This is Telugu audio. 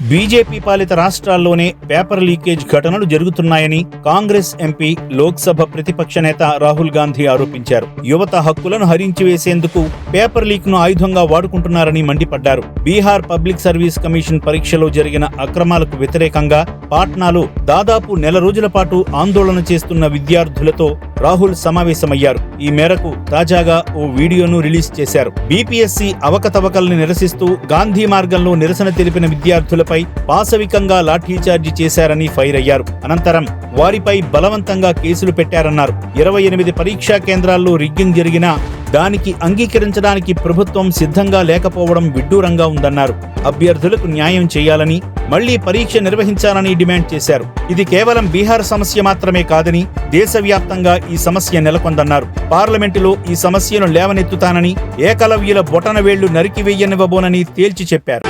బీజేపీ పాలిత రాష్ట్రాల్లోనే పేపర్ లీకేజ్ ఘటనలు జరుగుతున్నాయని కాంగ్రెస్ ఎంపీ లోక్సభ ప్రతిపక్ష నేత రాహుల్ గాంధీ ఆరోపించారు. యువత హక్కులను హరించివేసేందుకు పేపర్ లీక్ ను ఆయుధంగా వాడుకుంటున్నారని మండిపడ్డారు. బీహార్ పబ్లిక్ సర్వీస్ కమిషన్ పరీక్షలో జరిగిన అక్రమాలకు వ్యతిరేకంగా పాట్నాలో దాదాపు నెల రోజుల పాటు ఆందోళన చేస్తున్న విద్యార్థులతో రాహుల్ సమావేశమయ్యారు. ఈ మేరకు తాజాగా ఓ వీడియోను రిలీజ్ చేశారు. బీపీఎస్సీ అవకతవకల్ని నిరసిస్తూ గాంధీ మార్గంలో నిరసన తెలిపిన విద్యార్థులపై పాశవికంగా లాఠీచార్జి చేశారని ఫైర్ అయ్యారు. అనంతరం వారిపై బలవంతంగా కేసులు పెట్టారన్నారు. 28 పరీక్షా కేంద్రాల్లో రిగ్గింగ్ జరిగినా దానికి అంగీకరించడానికి ప్రభుత్వం సిద్ధంగా లేకపోవడం విడ్డూరంగా ఉందన్నారు. అభ్యర్థులకు న్యాయం చేయాలని, మళ్లీ పరీక్ష నిర్వహించాలని డిమాండ్ చేశారు. ఇది కేవలం బీహార్ సమస్య మాత్రమే కాదని, దేశవ్యాప్తంగా ఈ సమస్య నెలకొందన్నారు. పార్లమెంటులో ఈ సమస్యను లేవనెత్తుతానని, ఏకలవ్యుల బొటనవేళ్లు నరికివేయనివ్వబోనని తేల్చి చెప్పారు.